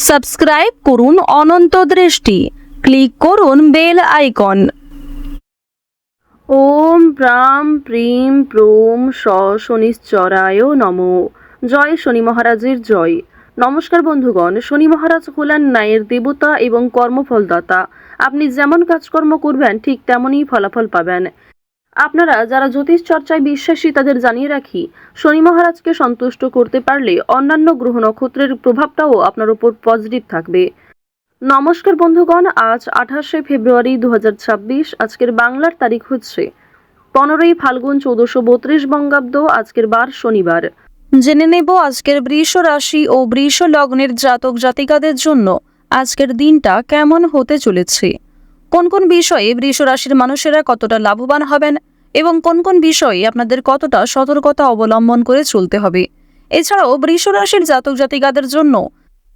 Subscribe করুন অনন্ত দৃষ্টি, click করুন বেল আইকন। ওম প্রাম প্রিম প্রোম শনিশ্চরায় নমঃ। জয় শনি মহারাজের জয়। নমস্কার বন্ধুগণ, শনি মহারাজ হলেন ন্যায়ের দেবতা এবং কর্মফলদাতা। আপনি যেমন কাজকর্ম করবেন ঠিক তেমনই ফলাফল পাবেন। আপনারা যারা জ্যোতিষ চর্চায় বিশ্বাসী তাদের জানিয়ে রাখি, শনি মহারাজকে সন্তুষ্ট করতে পারলে অন্যান্য গ্রহ নক্ষত্রের প্রভাবটাও আপনার উপর পজিটিভ থাকবে। নমস্কার বন্ধুগণ, আজ 28শে ফেব্রুয়ারি 2026। আজকের বাংলার তারিখ হচ্ছে 15ই ফাল্গুন 1432 বঙ্গাব্দ। আজকের বার শনিবার। জেনে নেব আজকের বৃষ রাশি ও বৃষ লগ্নের জাতক জাতিকাদের জন্য আজকের দিনটা কেমন হতে চলেছে, কোন কোন বিষয়ে বৃষ রাশির মানুষেরা কতটা লাভবান হবেন এবং কোন কোন বিষয়ে আপনাদের কতটা সতর্কতা অবলম্বন করে চলতে হবে। এছাড়াও বৃষ রাশির জাতক জাতিকাদের জন্য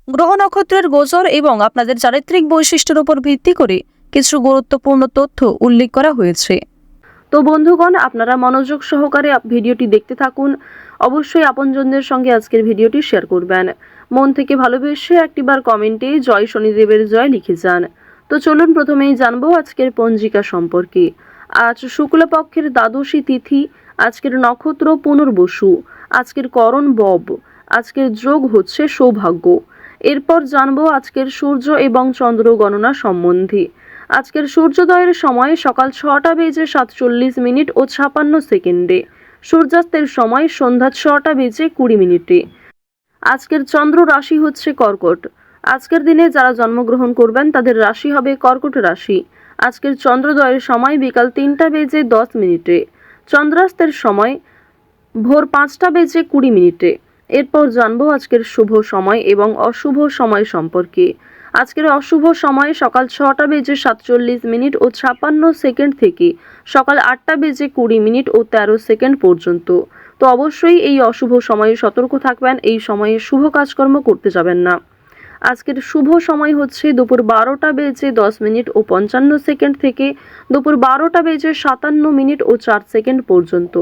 গ্রহ নক্ষত্রের গোচর এবং আপনাদের চারিত্রিক বৈশিষ্ট্যের উপর ভিত্তি করে কিছু গুরুত্বপূর্ণ তথ্য উল্লেখ করা হয়েছে। তো বন্ধুগণ, আপনারা মনোযোগ সহকারে ভিডিওটি দেখতে থাকুন। অবশ্যই আপনজনদের সঙ্গে আজকের ভিডিওটি শেয়ার করবেন। মন থেকে ভালোবেসে একটিবার কমেন্টে জয় শনিদেবের জয় লিখে যান। তো চলুন প্রথমেই জানবো আজকের পঞ্জিকা সম্পর্কে। আজ শুক্লপক্ষের দ্বাদশী তিথি, আজকের নক্ষত্র পুনর্বসু, আজকের করণ বব, আজকের যোগ হচ্ছে সৌভাগ্য। এরপর জানবো আজকের সূর্য এবং চন্দ্র গণনা সম্বন্ধে। আজকের সূর্যোদয়ের সময় সকাল 6টা বেজে 47 মিনিট ও 56 সেকেন্ডে, সূর্যাস্তের সময় সন্ধ্যা 6টা বেজে 20 মিনিটে। আজকের চন্দ্র রাশি হচ্ছে কর্কট। আজকের দিনে যারা জন্মগ্রহণ করবেন তাদের রাশি হবে কর্কট রাশি। আজকের চন্দ্রোদয়ের সময় বিকাল 3টা বেজে 10 মিনিটে, চন্দ্রাস্তের সময় ভোর 5টা বেজে 20 মিনিটে। এরপর জানবো আজকের শুভ সময় এবং অশুভ সময় সম্পর্কে। আজকের অশুভ সময় সকাল 6টা বেজে 47 মিনিট ও 56 সেকেন্ড থেকে সকাল 8টা বেজে 20 মিনিট ও 13 সেকেন্ড পর্যন্ত। তো অবশ্যই এই অশুভ সময়ে সতর্ক থাকবেন, এই সময়ে শুভ কাজকর্ম করতে যাবেন না। আজকের শুভ সময় হচ্ছে দুপুর 12টা বেজে 10 মিনিট ও 55 সেকেন্ড থেকে দুপুর 12টা বেজে 57 মিনিট ও 4 সেকেন্ড পর্যন্ত।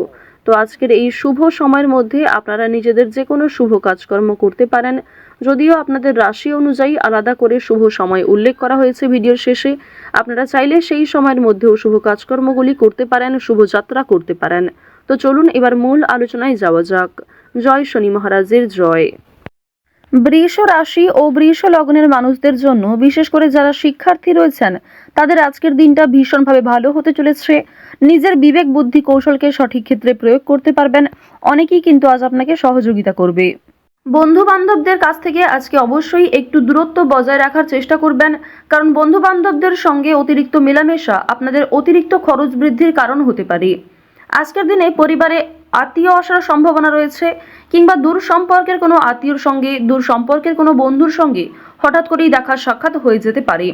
তো আজকের এই শুভ সময়ের মধ্যে আপনারা নিজেদের যে কোনো শুভ কাজকর্ম করতে পারেন। যদিও আপনাদের রাশি অনুযায়ী আলাদা করে শুভ সময় উল্লেখ করা হয়েছে ভিডিওর শেষে, আপনারা চাইলে সেই সময়ের মধ্যেও শুভ কাজকর্মগুলি করতে পারেন, শুভযাত্রা করতে পারেন। তো চলুন এবার মূল আলোচনায় যাওয়া যাক। জয় শনি মহারাজের জয়। বৃষ রাশি ও বৃষ লগ্নের মানুষদের জন্য, বিশেষ করে যারা শিক্ষার্থী রয়েছেন, তাদের আজকের দিনটা ভীষণভাবে ভালো হতে চলেছে। নিজের বিবেক বুদ্ধি কৌশলকে সঠিক ক্ষেত্রে প্রয়োগ করতে পারবেন। অনেকেই কিন্তু আজ আপনাকে সহযোগিতা করবে। বন্ধু বান্ধবদের কাছ থেকে আজকে অবশ্যই একটু দূরত্ব বজায় রাখার চেষ্টা করবেন, কারণ বন্ধু বান্ধবদের সঙ্গে অতিরিক্ত মেলামেশা আপনাদের অতিরিক্ত খরচ বৃদ্ধির কারণ হতে পারে। আজকের দিনে পরিবারে আত্মীয় আসার সম্ভাবনা রয়েছে, কিংবা দূর সম্পর্কের কোনো আত্মীয়র সঙ্গে, দূর সম্পর্কের কোনো বন্ধুর সঙ্গে হঠাৎ করেই দেখা সাক্ষাৎ হয়ে যেতে পারে।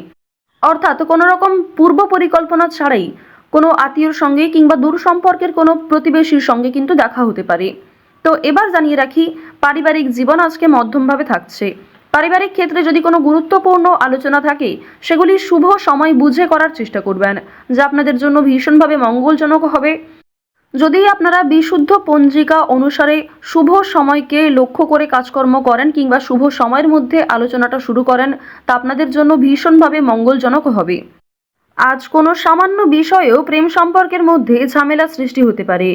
অর্থাৎ কোনো রকম পূর্ব পরিকল্পনা ছাড়াই কোনো আত্মীয়র সঙ্গে কিংবা দূর সম্পর্কের কোনো প্রতিবেশীর সঙ্গে কিন্তু দেখা হতে পারে। তো এবার জানিয়ে রাখি, পারিবারিক জীবন আজকে মধ্যমভাবে থাকছে। পারিবারিক ক্ষেত্রে যদি কোনো গুরুত্বপূর্ণ আলোচনা থাকে, সেগুলি শুভ সময় বুঝে করার চেষ্টা করবেন, যা আপনাদের জন্য ভীষণভাবে মঙ্গলজনক হবে। যদি আপনারা বিশুদ্ধ পঞ্জিকা অনুসারে শুভ সময়কে লক্ষ্য করে কাজকর্ম করেন কিংবা শুভ সময়ের মধ্যে আলোচনাটা শুরু করেন, তা আপনাদের জন্য ভীষণভাবে মঙ্গলজনক হবে। আজ কোনো সামান্য বিষয়েও প্রেম সম্পর্কের মধ্যে ঝামেলা সৃষ্টি হতে পারে,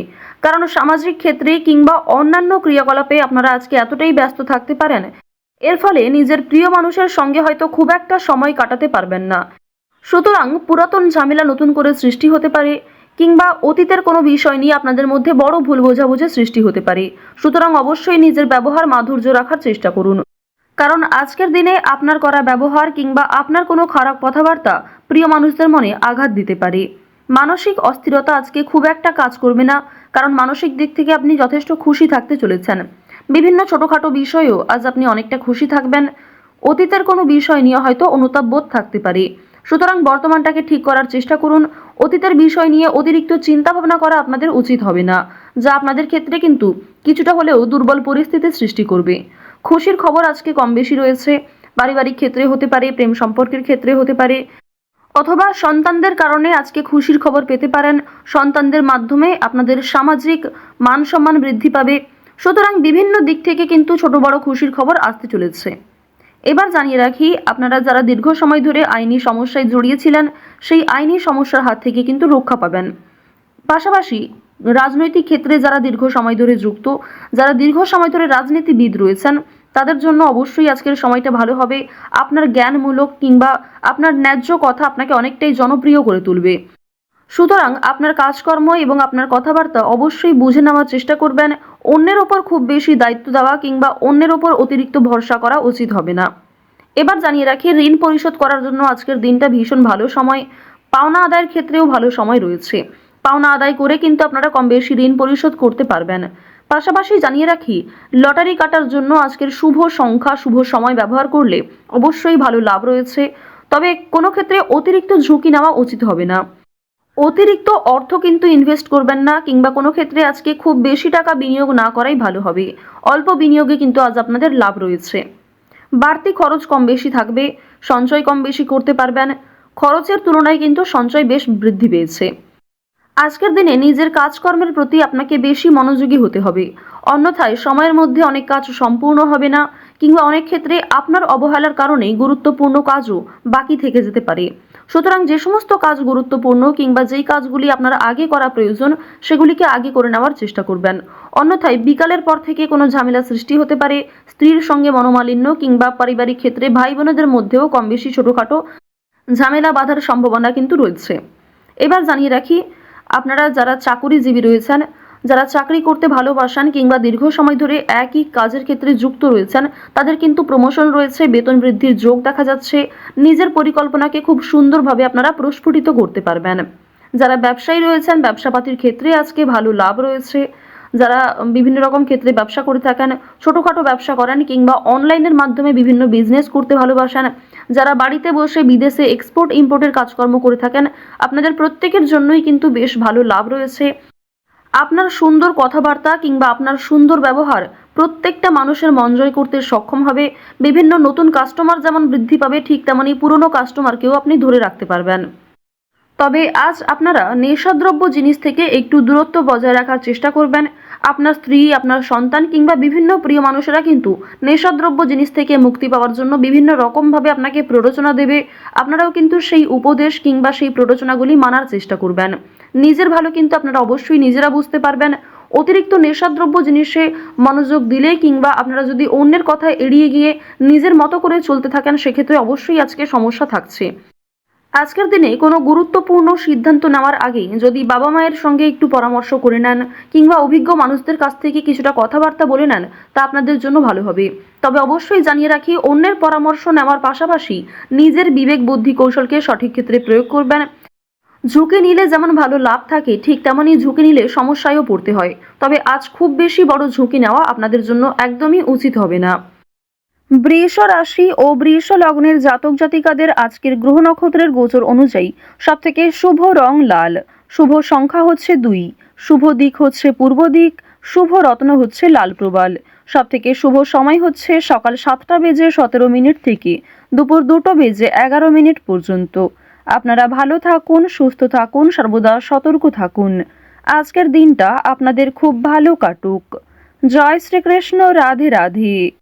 কারণ সামাজিক ক্ষেত্রে কিংবা অন্যান্য ক্রিয়াকলাপে আপনারা আজকে এতটাই ব্যস্ত থাকতে পারেন, এর ফলে নিজের প্রিয় মানুষের সঙ্গে হয়তো খুব একটা সময় কাটাতে পারবেন না। সুতরাং পুরাতন ঝামেলা নতুন করে সৃষ্টি হতে পারে, কিংবা অতীতের কোনো বিষয় নিয়ে আপনাদের মধ্যে বড় ভুল বোঝাবুঝি সৃষ্টি হতে পারে। সুতরাং অবশ্যই নিজের ব্যবহার মাধুর্য রাখার চেষ্টা করুন, কারণ আজকের দিনে আপনার করা ব্যবহার কিংবা আপনার কোনো খারাপ কথাবার্তা প্রিয় মানুষদের মনে আঘাত দিতে পারে। মানসিক অস্থিরতা আজকে খুব একটা কাজ করবে না, কারণ মানসিক দিক থেকে আপনি যথেষ্ট খুশি থাকতে চলেছেন। বিভিন্ন ছোটখাটো বিষয়েও আজ আপনি অনেকটা খুশি থাকবেন। অতীতের কোনো বিষয় নিয়ে হয়তো অনুতাপ বোধ থাকতে পারে। সুতরাং বর্তমানটাকে ঠিক করার চেষ্টা করুন। অতীতের বিষয় নিয়ে অতিরিক্ত চিন্তা ভাবনা করা আপনাদের উচিত হবে না, যা আপনাদের ক্ষেত্রে কিন্তু কিছুটা হলেও দুর্বল পরিস্থিতির সৃষ্টি করবে। খুশির খবর আজকে কম বেশি রয়েছে। পারিবারিক ক্ষেত্রে হতে পারে, প্রেম সম্পর্কের ক্ষেত্রে হতে পারে, অথবা সন্তানদের কারণে আজকে খুশির খবর পেতে পারেন। সন্তানদের মাধ্যমে আপনাদের সামাজিক মান সম্মান বৃদ্ধি পাবে। সুতরাং বিভিন্ন দিক থেকে কিন্তু ছোট বড় খুশির খবর আসতে চলেছে। এবার জানিয়ে রাখি, আপনারা যারা দীর্ঘ সময় ধরে আইনি সমস্যায় জড়িয়েছিলেন, সেই আইনি সমস্যার হাত থেকে কিন্তু রক্ষা পাবেন। পাশাপাশি রাজনৈতিক ক্ষেত্রে যারা দীর্ঘ সময় ধরে যুক্ত, যারা দীর্ঘ সময় ধরে রাজনীতিবিদ রয়েছেন, তাদের জন্য অবশ্যই আজকের সময়টা ভালো হবে। আপনার জ্ঞানমূলক কিংবা আপনার ন্যায্য কথা আপনাকে অনেকটাই জনপ্রিয় করে তুলবে। সুতরাং আপনার কাজকর্ম এবং আপনার কথাবার্তা অবশ্যই বুঝে নেওয়ার চেষ্টা করবেন। অন্যের ওপর খুব বেশি দায়িত্ব দেওয়া কিংবা অন্যের ওপর অতিরিক্ত ভরসা করা উচিত হবে না। এবার জানিয়ে রাখি, ঋণ পরিশোধ করার জন্য আজকের দিনটা ভীষণ ভালো সময়। পাওনা আদায়ের ক্ষেত্রেও ভালো সময় রয়েছে। পাওনা আদায় করে কিন্তু আপনারা কম বেশি ঋণ পরিশোধ করতে পারবেন। পাশাপাশি জানিয়ে রাখি, লটারি কাটার জন্য আজকের শুভ সংখ্যা, শুভ সময় ব্যবহার করলে অবশ্যই ভালো লাভ রয়েছে। তবে কোনো ক্ষেত্রে অতিরিক্ত ঝুঁকি নেওয়া উচিত হবে না। অতিরিক্ত অর্থ কিন্তু ইনভেস্ট করবেন না, কিংবা কোনো ক্ষেত্রে আজকে খুব বেশি টাকা বিনিয়োগ না করাই ভালো হবে। অল্প বিনিয়োগে কিন্তু আজ আপনাদের লাভ রয়েছে। বাড়তি খরচ কম বেশি থাকবে, সঞ্চয় কম বেশি করতে পারবেন। খরচের তুলনায় কিন্তু সঞ্চয় বেশ বৃদ্ধি পেয়েছে। আজকের দিনে নিজের কাজকর্মের প্রতি আপনাকে বেশি মনোযোগী হতে হবে, অন্যথায় সময়ের মধ্যে অনেক কাজ সম্পূর্ণ হবে না, কিংবা অনেক ক্ষেত্রে আপনার অবহেলার কারণে গুরুত্বপূর্ণ কাজও বাকি থেকে যেতে পারে। সুতরাং যে সমস্ত কাজ গুরুত্বপূর্ণ কিংবা যেই কাজগুলি আপনার আগে করা প্রয়োজন, সেগুলিকে আগে করে নেওয়ার চেষ্টা করবেন। অন্যথায় বিকালের পর থেকে কোনো ঝামেলা সৃষ্টি হতে পারে। স্ত্রীর সঙ্গে মনোমালিন্য কিংবা পারিবারিক ক্ষেত্রে ভাই বোনেদের মধ্যেও কম বেশি ছোটোখাটো ঝামেলা বাঁধার সম্ভাবনা কিন্তু রয়েছে। এবার জানিয়ে রাখি, আপনারা যারা চাকুরিজীবী রয়েছেন, যারা চাকরি করতে ভালোবাসেন কিংবা দীর্ঘ সময় ধরে একই কাজের ক্ষেত্রে যুক্ত রয়েছেন, তাদের কিন্তু প্রমোশন রয়েছে, বেতন বৃদ্ধির যোগ দেখা যাচ্ছে। নিজের পরিকল্পনাকে খুব সুন্দরভাবে আপনারা প্রস্ফুটিত করতে পারবেন। যারা ব্যবসায়ী রয়েছেন, ব্যবসাপাতির ক্ষেত্রে আজকে ভালো লাভ রয়েছে। যারা বিভিন্ন রকম ক্ষেত্রে ব্যবসা করে থাকেন, ছোটোখাটো ব্যবসা করেন কিংবা অনলাইনের মাধ্যমে বিভিন্ন বিজনেস করতে ভালোবাসেন, যারা বাড়িতে বসে বিদেশে এক্সপোর্ট ইম্পোর্টের কাজকর্ম করে থাকেন, আপনাদের প্রত্যেকের জন্যই কিন্তু বেশ ভালো লাভ রয়েছে। আপনার সুন্দর কথাবার্তা কিংবা আপনার সুন্দর ব্যবহার প্রত্যেকটা মানুষের মন জয় করতে সক্ষম হবে। বিভিন্ন নতুন কাস্টমার যেমন বৃদ্ধি পাবে, ঠিক তেমনি পুরনো কাস্টমারকেও আপনি ধরে রাখতে পারবেন। তবে আজ আপনারা নেশাদ্রব্য জিনিস থেকে একটু দূরত্ব বজায় রাখার চেষ্টা করবেন। আপনার স্ত্রী, আপনার সন্তান কিংবা বিভিন্ন প্রিয় মানুষেরা কিন্তু নেশাদ্রব্য জিনিস থেকে মুক্তি পাওয়ার জন্য বিভিন্ন রকমভাবে আপনাকে প্ররোচনা দেবে। আপনারাও কিন্তু সেই উপদেশ কিংবা সেই প্ররোচনাগুলি মানার চেষ্টা করবেন। নিজের ভালো কিন্তু আপনারা অবশ্যই নিজেরা বুঝতে পারবেন। অতিরিক্ত নেশাদ্রব্য জিনিসে মনোযোগ দিলে কিংবা আপনারা যদি অন্যের কথা এড়িয়ে গিয়ে নিজের মতো করে চলতে থাকেন, সেক্ষেত্রে অবশ্যই আজকে সমস্যা থাকছে। আজকের দিনে কোনো গুরুত্বপূর্ণ সিদ্ধান্ত নেওয়ার আগে যদি বাবা মায়ের সঙ্গে একটু পরামর্শ করে নেন কিংবা অভিজ্ঞ মানুষদের কাছ থেকে কিছুটা কথাবার্তা বলে নেন, তা আপনাদের জন্য ভালো হবে। তবে অবশ্যই জানিয়ে রাখি, অন্যের পরামর্শ নেওয়ার পাশাপাশি নিজের বিবেক বুদ্ধি কৌশলকে সঠিক ক্ষেত্রে প্রয়োগ করবেন। ঝুঁকি নিলে যেমন ভালো লাভ থাকে, ঠিক তেমনই ঝুঁকি নিলে সমস্যায়ও পড়তে হয়। তবে আজ খুব বেশি বড় ঝুঁকি নেওয়া আপনাদের জন্য একদমই উচিত হবে না। বৃষ রাশি ও বৃষ লগ্নের জাতক জাতিকাদের আজকের গ্রহ নক্ষত্রের গোচর অনুযায়ী সবথেকে শুভ রং লাল, শুভ সংখ্যা হচ্ছে 2, শুভ দিক হচ্ছে পূর্ব দিক, শুভ রত্ন হচ্ছে লাল প্রবাল। সবথেকে শুভ সময় হচ্ছে সকাল 7টা বেজে 17 মিনিট থেকে দুপুর 2টা বেজে 11 মিনিট পর্যন্ত। আপনারা ভালো থাকুন, সুস্থ থাকুন, সর্বদা সতর্ক থাকুন। আজকের দিনটা আপনাদের খুব ভালো কাটুক। জয় শ্রীকৃষ্ণ। রাধে রাধে।